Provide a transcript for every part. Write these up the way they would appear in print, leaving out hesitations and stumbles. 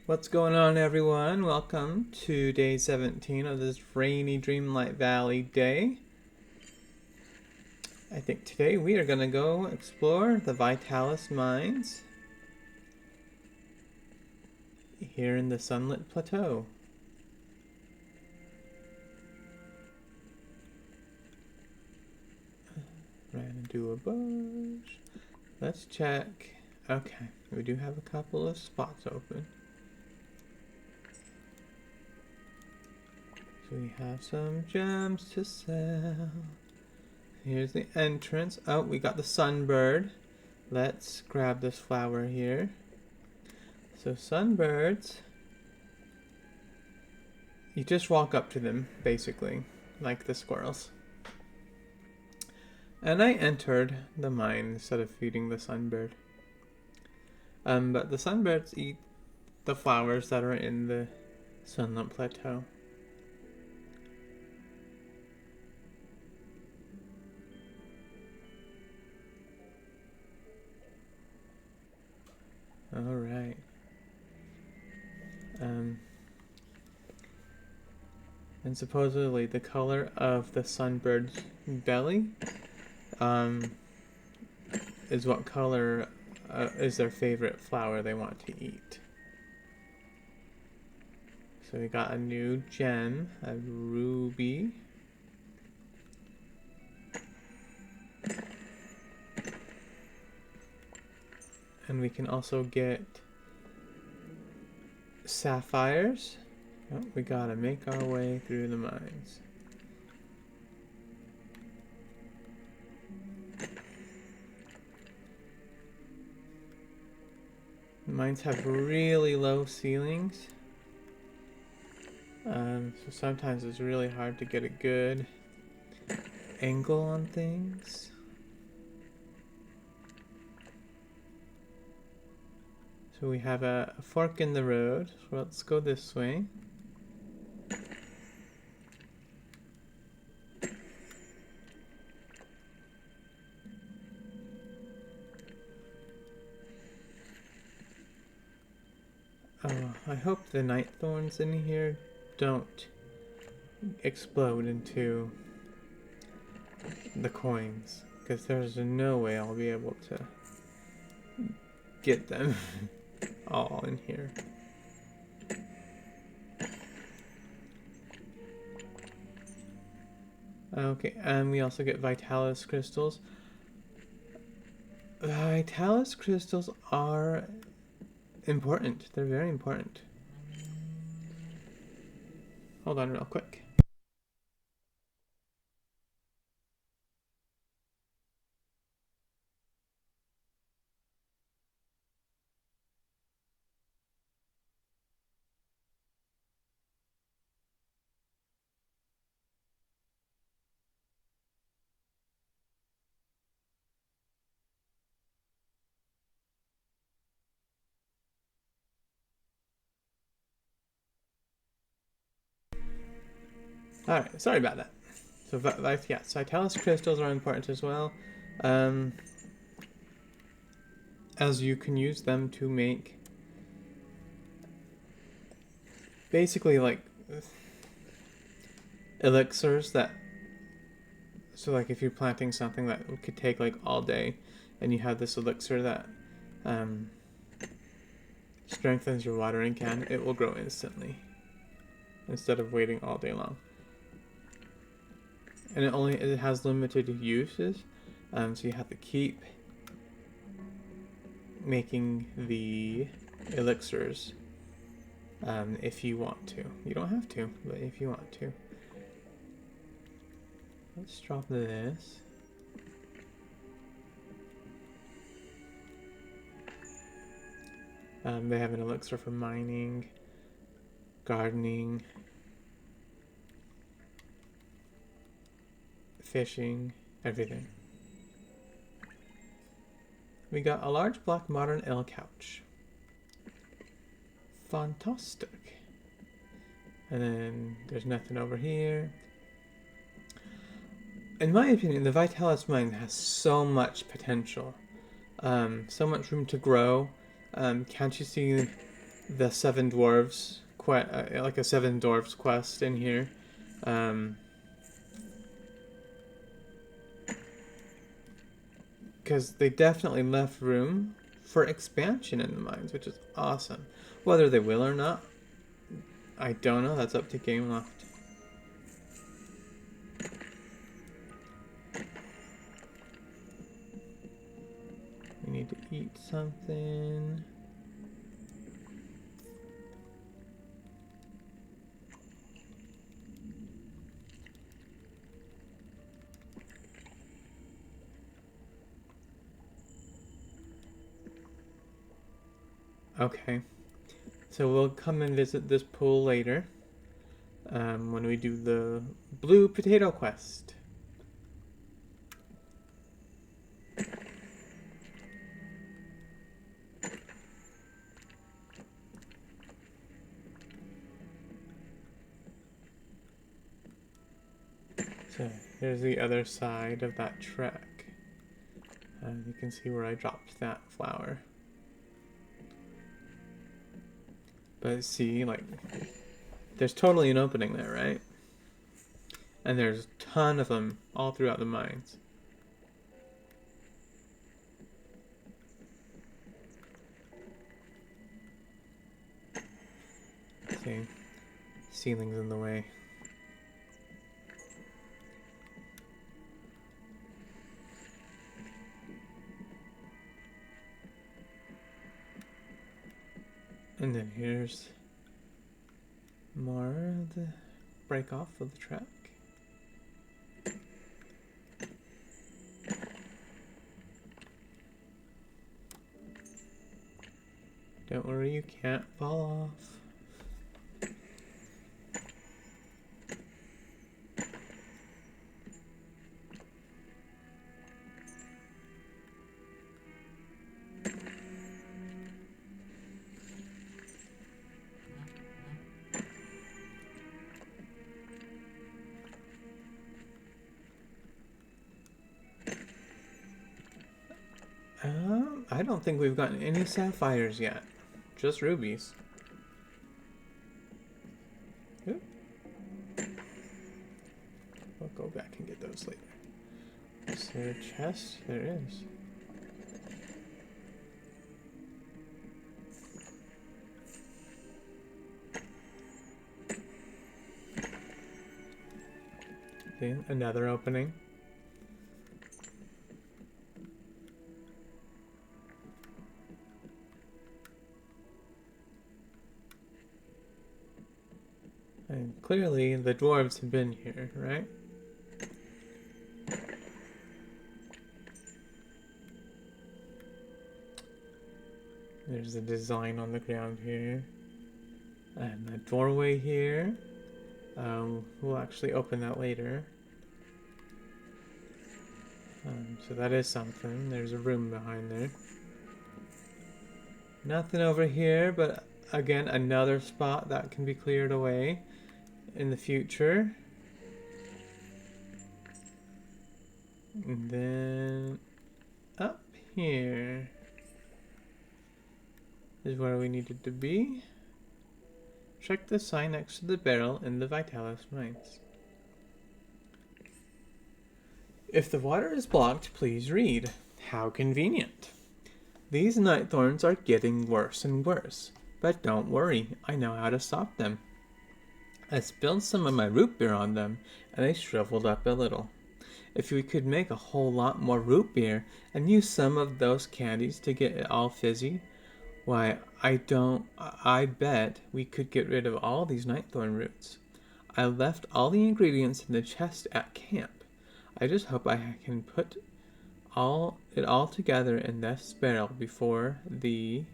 What's going on, everyone? Welcome to day 17 of this rainy Dreamlight Valley day. I think today we are going to go explore the Vitalis Mines here in the Sunlit Plateau. Ran into a bush. Let's check. Okay, we do have a couple of spots open. So we have some gems to sell. Here's the entrance. Oh, we got the sunbird. Let's grab this flower here. So sunbirds, you just walk up to them, basically, like the squirrels. And I entered the mine instead of feeding the sunbird. But the sunbirds eat the flowers that are in the Sunlit Plateau. Alright. And supposedly the color of the sunbird's belly is what color is their favorite flower they want to eat. So we got a new gem, a ruby. And we can also get sapphires. Oh, we gotta make our way through the mines. The mines have really low ceilings. So sometimes it's really hard to get a good angle on things. So we have a fork in the road. So let's go this way. Oh, I hope the night thorns in here don't explode into the coins, because there's no way I'll be able to get them all in here. Okay, and we also get Vitalis crystals. Vitalis crystals are important. They're very important. Hold on real quick. Alright, sorry about that. So, yeah, Vitalis crystals are important as well. As you can use them to make basically like elixirs that, so like if you're planting something that could take like all day and you have this elixir that strengthens your watering can, it will grow instantly instead of waiting all day long. And it has limited uses, so you have to keep making the elixirs if you want to. You don't have to, but if you want to. Let's drop this. They have an elixir for mining, gardening, fishing, everything. We got a large black modern L couch. Fantastic. And then there's nothing over here. In my opinion, the Vitalis mine has so much potential. So much room to grow. Can't you see the Seven Dwarves, like a Seven Dwarves quest in here. Because they definitely left room for expansion in the mines, which is awesome. Whether they will or not, I don't know. That's up to Gameloft. We need to eat something. Okay. So we'll come and visit this pool later. When we do the blue potato quest. So here's the other side of that track. You can see where I dropped that flower. But see, like, there's totally an opening there, right? And there's a ton of them all throughout the mines. See, ceiling's in the way. And then here's more of the break off of the track. Don't worry, you can't fall off. I don't think we've gotten any sapphires yet. Just rubies. Oop. We'll go back and get those later. Is there a chest? There is. See, another opening. And clearly the dwarves have been here, right? There's a design on the ground here. And a doorway here. We'll actually open that later. So that is something. There's a room behind there. Nothing over here, but again, another spot that can be cleared away in the future. And then up here is where we needed to be. Check the sign next to the barrel in the Vitalis Mines. If the water is blocked, please read. How convenient. These night thorns are getting worse and worse, but don't worry, I know how to stop them. I spilled some of my root beer on them, and they shriveled up a little. If we could make a whole lot more root beer and use some of those candies to get it all fizzy, why, I bet we could get rid of all these nightthorn roots. I left all the ingredients in the chest at camp. I just hope I can put it all together in this barrel before the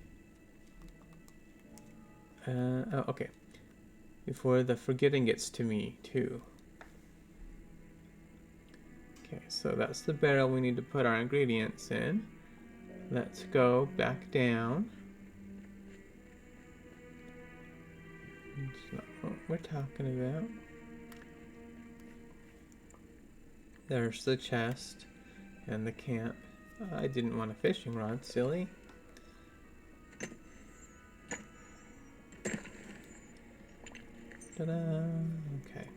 before the forgetting gets to me too. Okay, so that's the barrel we need to put our ingredients in. Let's go back down. That's not what we're talking about. There's the chest and the camp. I didn't want a fishing rod, silly. Ta-da! Okay.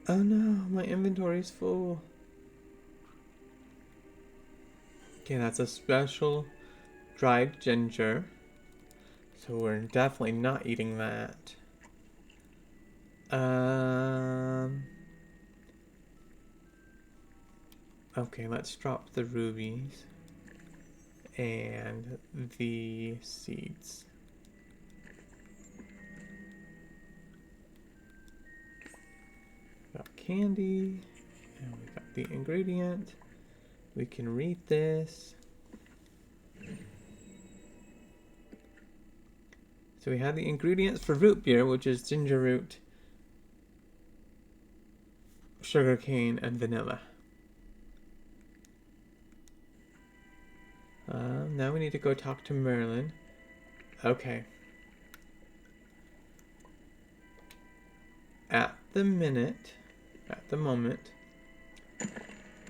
Oh no, my inventory's full. Okay, that's a special dried ginger. So we're definitely not eating that. Okay, let's drop the rubies and the seeds. Got candy, and we got the ingredient. We can read this. So we have the ingredients for root beer, which is ginger root, sugarcane, and vanilla. Now we need to go talk to Merlin. Okay. At the moment,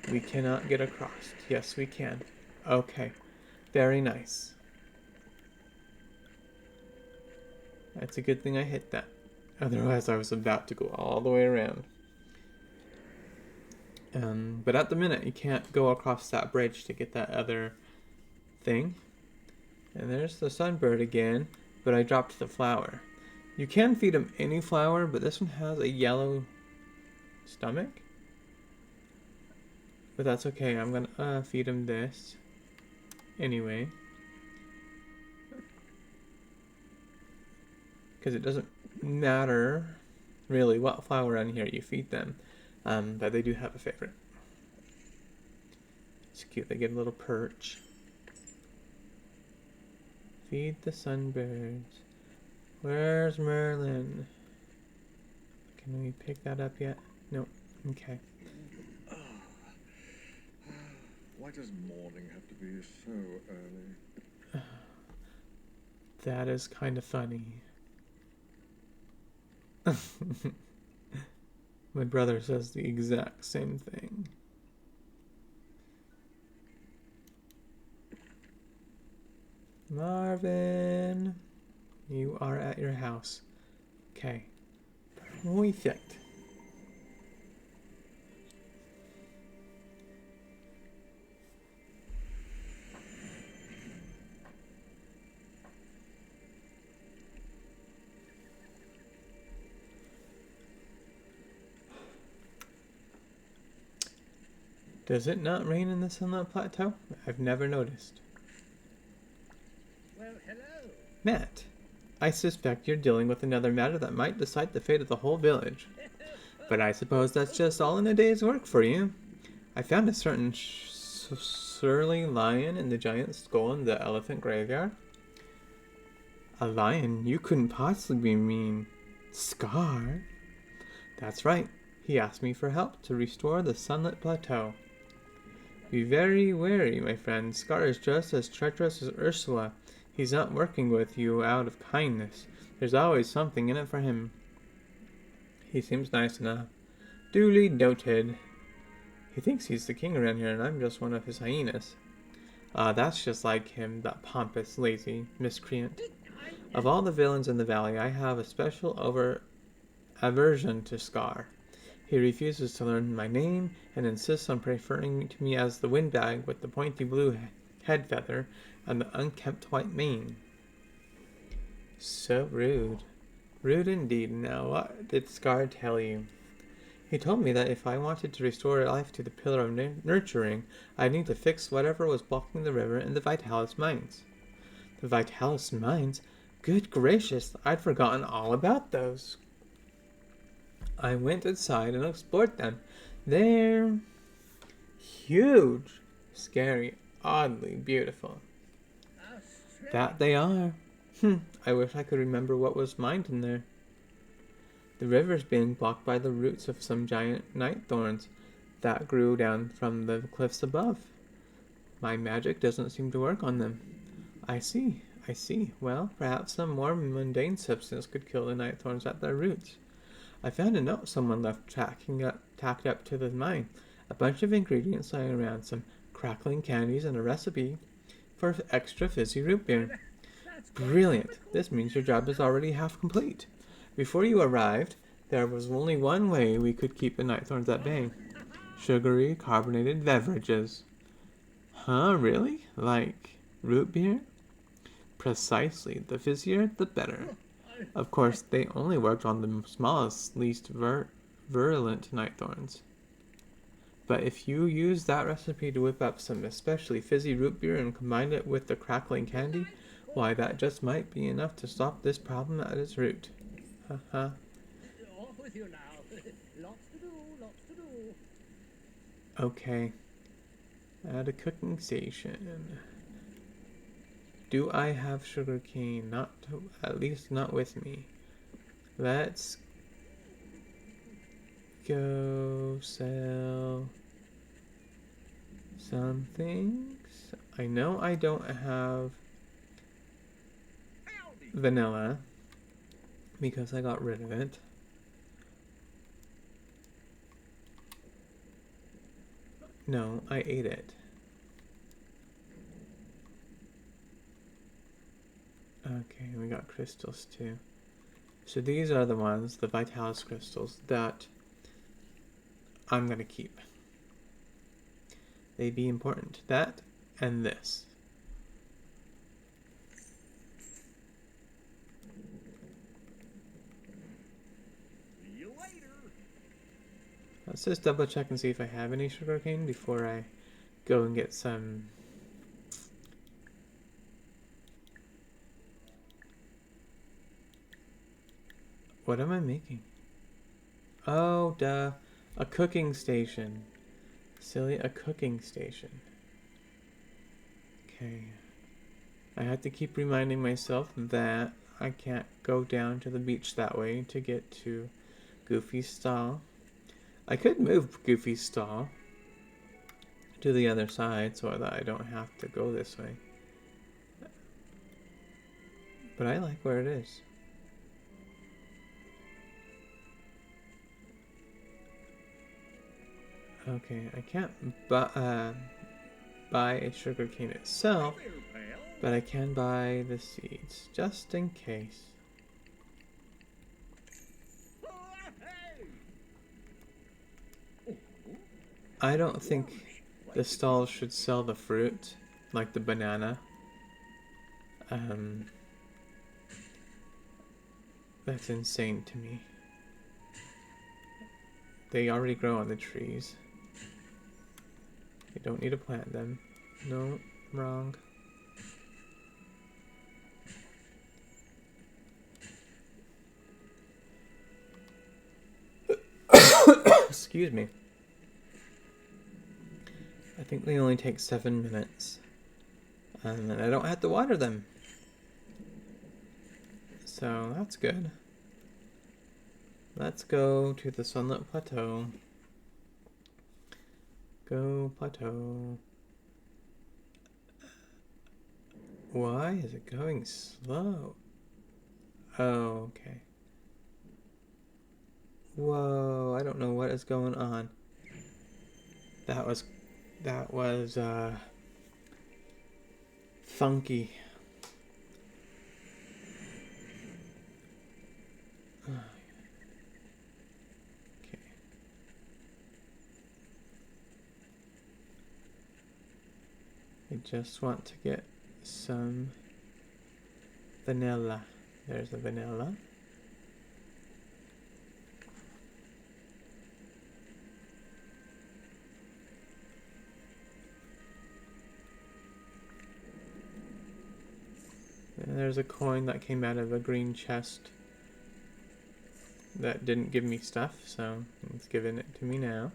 we cannot get across. Yes, we can. Okay. Very nice. That's a good thing I hit that. Otherwise, I was about to go all the way around. But at the minute, you can't go across that bridge to get that other thing. And there's the sunbird again, but I dropped the flower. You can feed him any flower, but this one has a yellow stomach. But that's okay, I'm gonna feed him this anyway. Because it doesn't matter really what flower around here you feed them, but they do have a favorite. It's cute, they get a little perch. Feed the sunbirds. Where's Merlin? Can we pick that up yet? Nope. Okay. Why does morning have to be so early? That is kind of funny. My brother says the exact same thing. Marvin, you are at your house. Okay. Perfect. Does it not rain in the Sunlit Plateau? I've never noticed. Well, hello. Matt, I suspect you're dealing with another matter that might decide the fate of the whole village. But I suppose that's just all in a day's work for you. I found a certain surly lion in the giant skull in the elephant graveyard. A lion? You couldn't possibly mean Scar. That's right. He asked me for help to restore the Sunlit Plateau. Be very wary, my friend. Scar is just as treacherous as Ursula. He's not working with you out of kindness. There's always something in it for him. He seems nice enough. Duly noted. He thinks he's the king around here, and I'm just one of his hyenas. That's just like him, that pompous, lazy miscreant. Of all the villains in the valley, I have a special aversion to Scar. He refuses to learn my name and insists on referring to me as the windbag with the pointy blue head feather and the unkempt white mane. So rude. Rude indeed. Now, what did Scar tell you? He told me that if I wanted to restore life to the Pillar of Nurturing, I'd need to fix whatever was blocking the river in the Vitalis Mines. The Vitalis Mines? Good gracious, I'd forgotten all about those. I went inside and explored them. They're huge, scary, oddly beautiful. That they are. I wish I could remember what was mined in there. The river's being blocked by the roots of some giant night thorns that grew down from the cliffs above. My magic doesn't seem to work on them. I see. Well, perhaps some more mundane substance could kill the night thorns at their roots. I found a note someone left tacked up to the mine. A bunch of ingredients lying around, some crackling candies, and a recipe for extra fizzy root beer. Brilliant! This means your job is already half complete. Before you arrived, there was only one way we could keep the nightthorns at bay. Sugary, carbonated beverages. Huh, really? Like root beer? Precisely. The fizzier, the better. Of course, they only worked on the smallest, least virulent nightthorns. But if you use that recipe to whip up some especially fizzy root beer and combine it with the crackling candy, why, that just might be enough to stop this problem at its root. Haha. Off with you now. Lots to do, lots to do. Okay. At a cooking station. Do I have sugarcane? At least not with me. Let's go sell some things. I know I don't have vanilla because I got rid of it. No, I ate it. Okay, we got crystals too. So these are the ones, the Vitalis crystals, that I'm gonna keep. They'd be important. That and this. See you later. Let's just double check and see if I have any sugarcane before I go and get some. What am I making? Oh, duh. A cooking station. Silly, a cooking station. Okay. I have to keep reminding myself that I can't go down to the beach that way to get to Goofy's stall. I could move Goofy's stall to the other side so that I don't have to go this way. But I like where it is. Okay, I can't buy a sugarcane itself, but I can buy the seeds, just in case. I don't think the stalls should sell the fruit, like the banana. That's insane to me. They already grow on the trees. You don't need to plant them. No, wrong. Excuse me. I think they only take 7 minutes. And I don't have to water them. So that's good. Let's go to the Sunlit Plateau. Go Plateau. Why is it going slow? Oh, okay. Whoa, I don't know what is going on. That was funky. Okay. I just want to get some vanilla. There's the vanilla. And there's a coin that came out of a green chest that didn't give me stuff, so it's giving it to me now.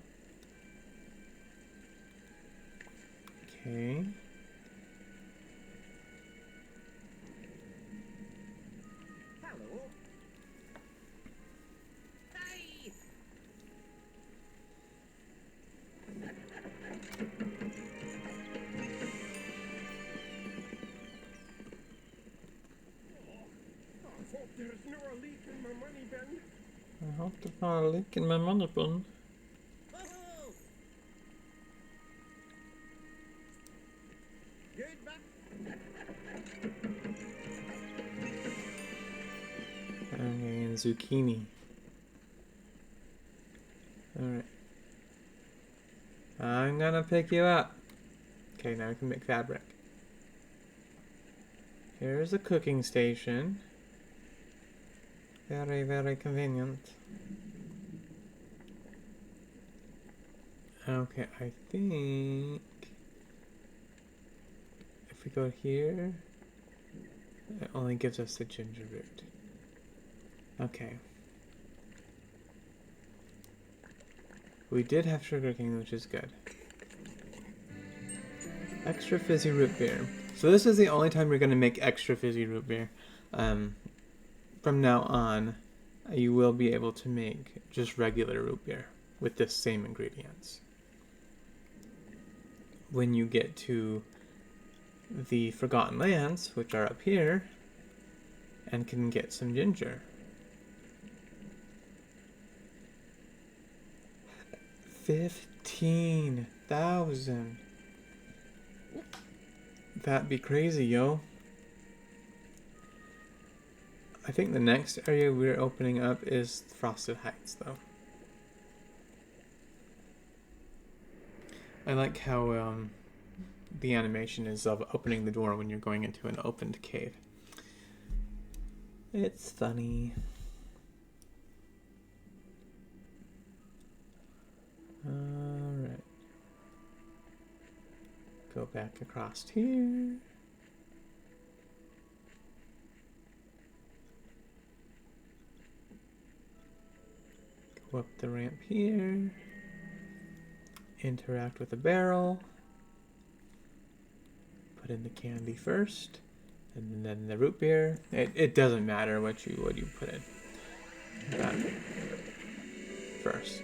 Okay. Hello. Hey. I hope there's no leak in my money bin. I hope there's not a leak in my money bin. Get back. Okay, and zucchini. Alright. I'm gonna pick you up. Okay, now we can make fabric. Here's a cooking station. Very, very convenient. Okay, I think if we go here, it only gives us the ginger root. Okay. We did have sugarcane, which is good. Extra fizzy root beer. So this is the only time you're going to make extra fizzy root beer. From now on, you will be able to make just regular root beer with the same ingredients. When you get to the Forgotten Lands, which are up here, and can get some ginger. 15,000. That'd be crazy, yo. I think the next area we're opening up is Frosted Heights, though. I like how the animation is of opening the door when you're going into an opened cave. It's funny. Alright. Go back across here. Go up the ramp here. Interact with the barrel. Put in the candy first, and then the root beer. It doesn't matter what you put in. That first.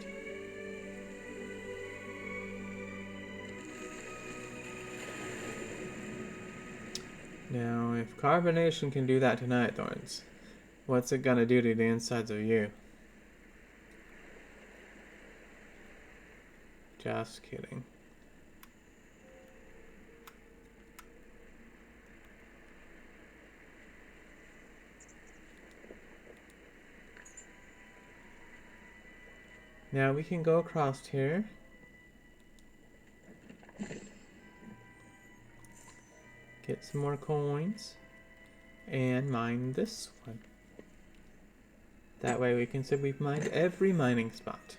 Now, if carbonation can do that to night thorns, what's it gonna do to the insides of you? Just kidding. Now we can go across here. Get some more coins. And mine this one. That way we can say we've mined every mining spot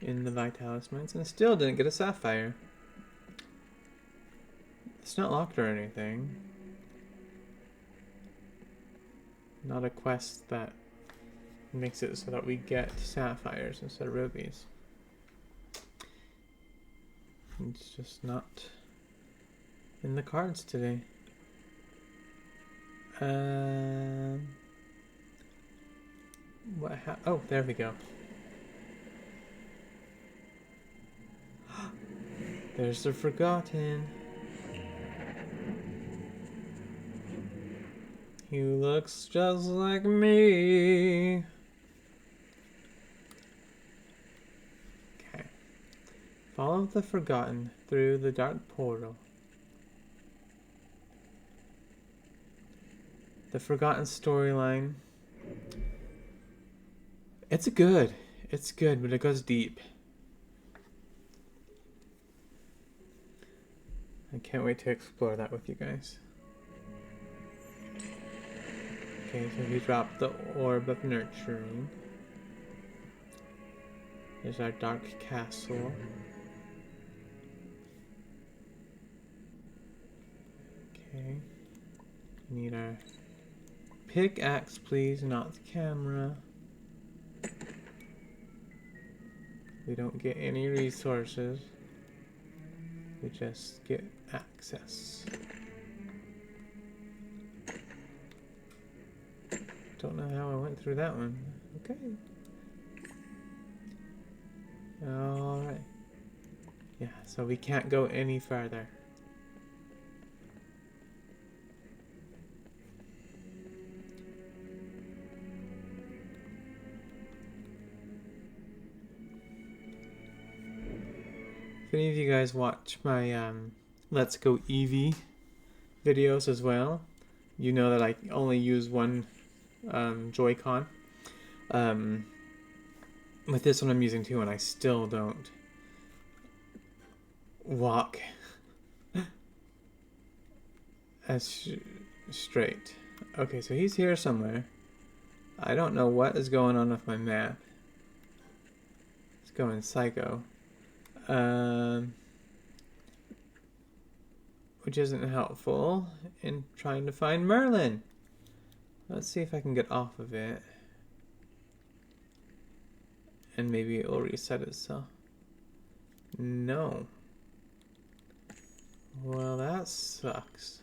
in the Vitalis Mines and still didn't get a sapphire. It's not locked or anything. Not a quest that makes it so that we get sapphires instead of rubies. It's just not in the cards today. Oh, there we go. There's the Forgotten. He looks just like me. Okay. Follow the Forgotten through the dark portal. The Forgotten storyline. It's good, but it goes deep. I can't wait to explore that with you guys. Okay, so we dropped the Orb of Nurturing. There's our Dark Castle. Okay. Need our pickaxe, please, not the camera. We don't get any resources. We just get access. Don't know how I went through that one. Okay. Alright. Yeah, so we can't go any further. If any of you guys watch my Let's Go Eevee videos as well. You know that I only use one Joy-Con. With this one I'm using two, and I still don't walk as straight. Okay, so he's here somewhere. I don't know what is going on with my map. It's going psycho. Which isn't helpful in trying to find Merlin. Let's see if I can get off of it. And maybe it will reset itself. No. Well, that sucks.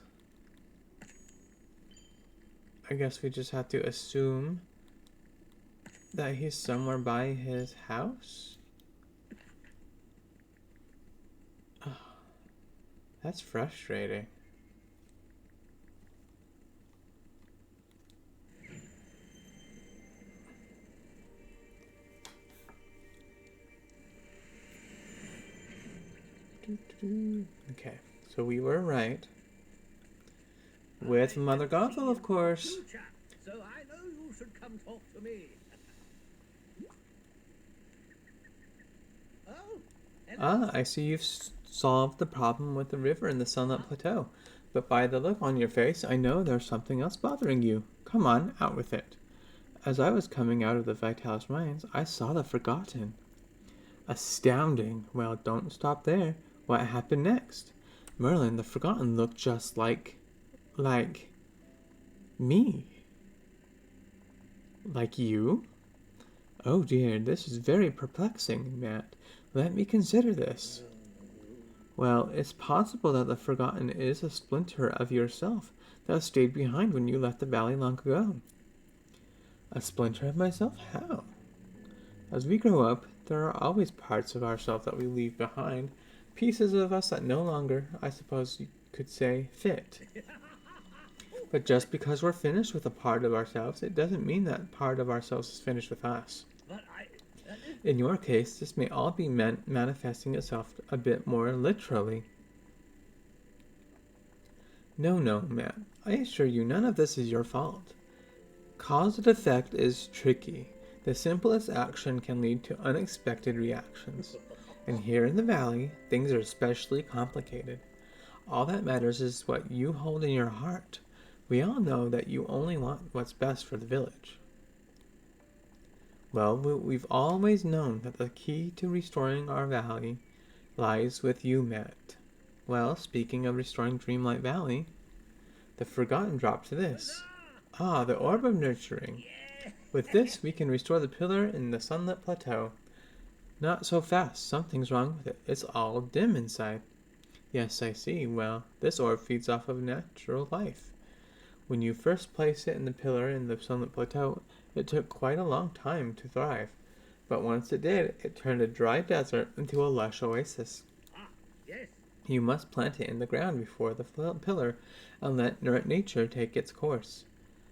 I guess we just have to assume that he's somewhere by his house? Oh, that's frustrating. Okay, so we were right. With Mother Gothel, of course. So I know you should come talk to me. Oh, Ah, I see you've solved the problem with the river in the Sunlit Plateau. But by the look on your face, I know there's something else bothering you. Come on, out with it. As I was coming out of the Vitalis Mines, I saw the Forgotten. Astounding. Well, don't stop there. What happened next? Merlin, the Forgotten looked just like me. Like you? Oh dear, this is very perplexing, Matt. Let me consider this. Well, it's possible that the Forgotten is a splinter of yourself that stayed behind when you left the valley long ago. A splinter of myself? How? As we grow up, there are always parts of ourselves that we leave behind, pieces of us that no longer, I suppose you could say, fit. But just because we're finished with a part of ourselves, it doesn't mean that part of ourselves is finished with us. but In your case, this may all be manifesting itself a bit more literally. No, Matt. I assure you none of this is your fault. Cause and effect is tricky. The simplest action can lead to unexpected reactions. And here in the valley, things are especially complicated. All that matters is what you hold in your heart. We all know that you only want what's best for the village. Well, we've always known that the key to restoring our valley lies with you, Matt. Well, speaking of restoring Dreamlight Valley, the Forgotten dropped this. Ah, the Orb of Nurturing. With this, we can restore the pillar in the Sunlit Plateau. Not so fast. Something's wrong with it. It's all dim inside. Yes, I see. Well, this orb feeds off of natural life. When you first placed it in the pillar in the Sunlit Plateau, it took quite a long time to thrive. But once it did, it turned a dry desert into a lush oasis. yes, You must plant it in the ground before the pillar and let nature take its course.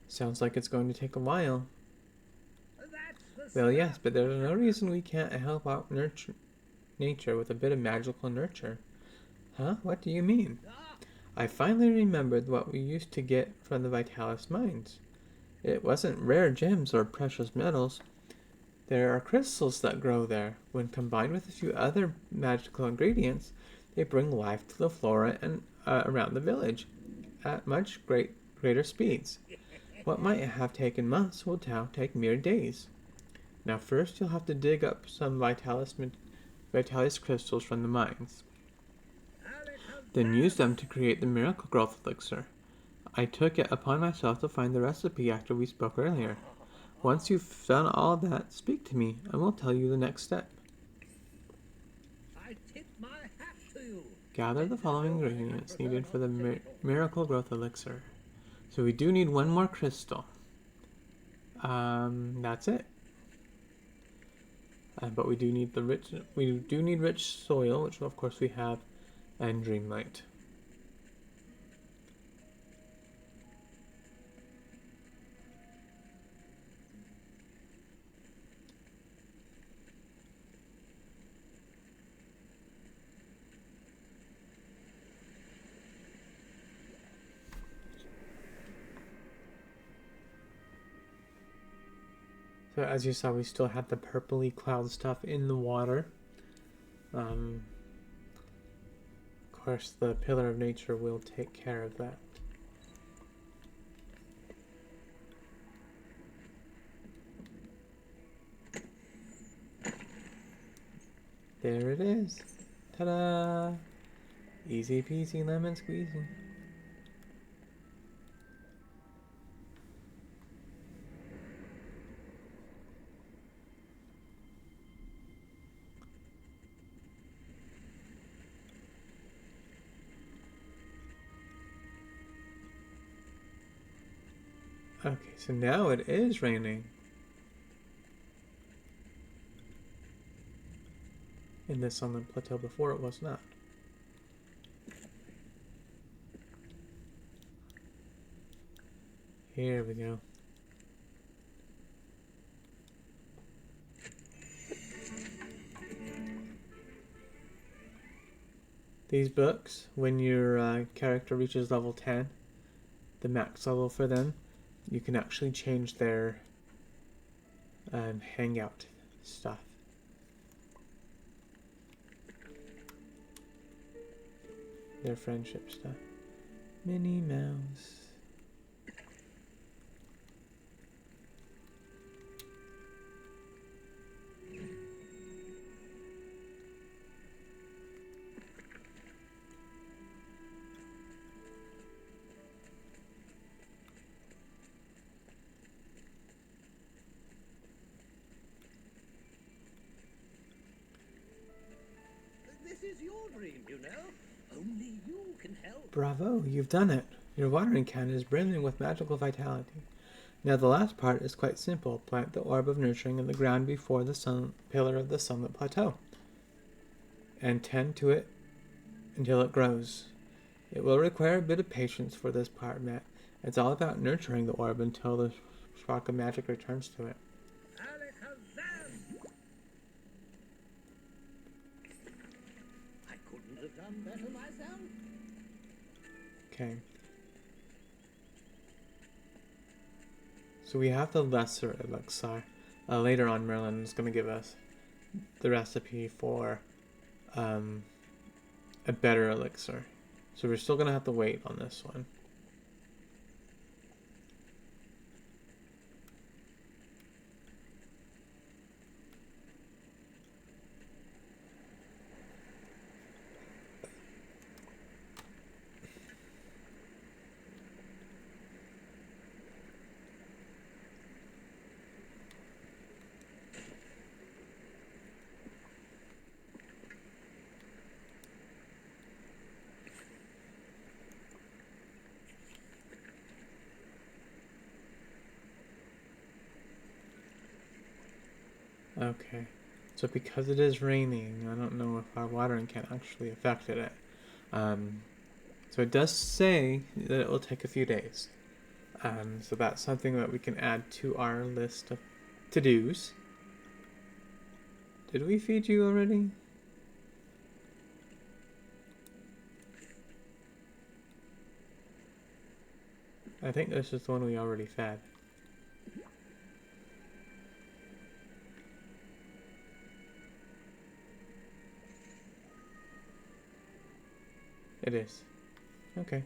Sounds like it's going to take a while. that's the Well, yes, but there's no reason we can't help out nature with a bit of magical nurture. Huh? What do you mean? I finally remembered what we used to get from the Vitalis Mines. It wasn't rare gems or precious metals. There are crystals that grow there. When combined with a few other magical ingredients, they bring life to the flora and around the village at much greater speeds. What might have taken months will now take mere days. Now first you'll have to dig up some Vitalis crystals from the mines. Then use them to create the miracle growth elixir. I took it upon myself to find the recipe after we spoke earlier. Once you've done all that, speak to me, and we'll tell you the next step. I tip my hat to you. Gather the following ingredients needed for the miracle growth elixir. So we do need one more crystal. That's it. But we do need rich soil, which of course we have, and Dreamlight. So as you saw, we still had the purpley cloud stuff in the water. Of course, the Pillar of Nature will take care of that. There it is. Ta-da! Easy peasy lemon squeezy. Okay, so now it is raining. In the Sunlit Plateau before it was not. Here we go. These books, when your character reaches level 10, the max level for them, you can actually change their hangout stuff. Their friendship stuff. Minnie Mouse. This is your dream, you know. Only you can help. Bravo, you've done it. Your watering can is brimming with magical vitality. Now the last part is quite simple. Plant the orb of nurturing in the ground before the pillar of the Sunlit Plateau, and tend to it until it grows. It will require a bit of patience for this part, Matt. It's all about nurturing the orb until the spark of magic returns to it. I couldn't have done better myself. Okay. So we have the lesser elixir. Later on, Merlin is going to give us the recipe for a better elixir. So we're still going to have to wait on this one. Okay, so because it is raining, I don't know if our watering can actually affected it. So it does say that it will take a few days. So that's something that we can add to our list of to-dos. Did we feed you already? I think this is the one we already fed. It is. Okay.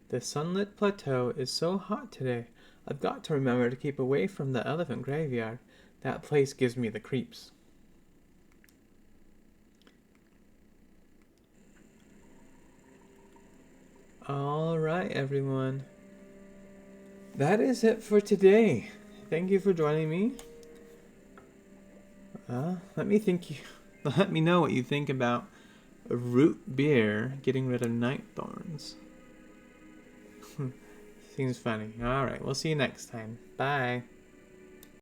The Sunlit Plateau is so hot today. I've got to remember to keep away from the elephant graveyard. That place gives me the creeps. Alright, everyone. That is it for today. Thank you for joining me. Let me know what you think about root beer getting rid of night thorns. Seems funny. Alright, we'll see you next time. Bye.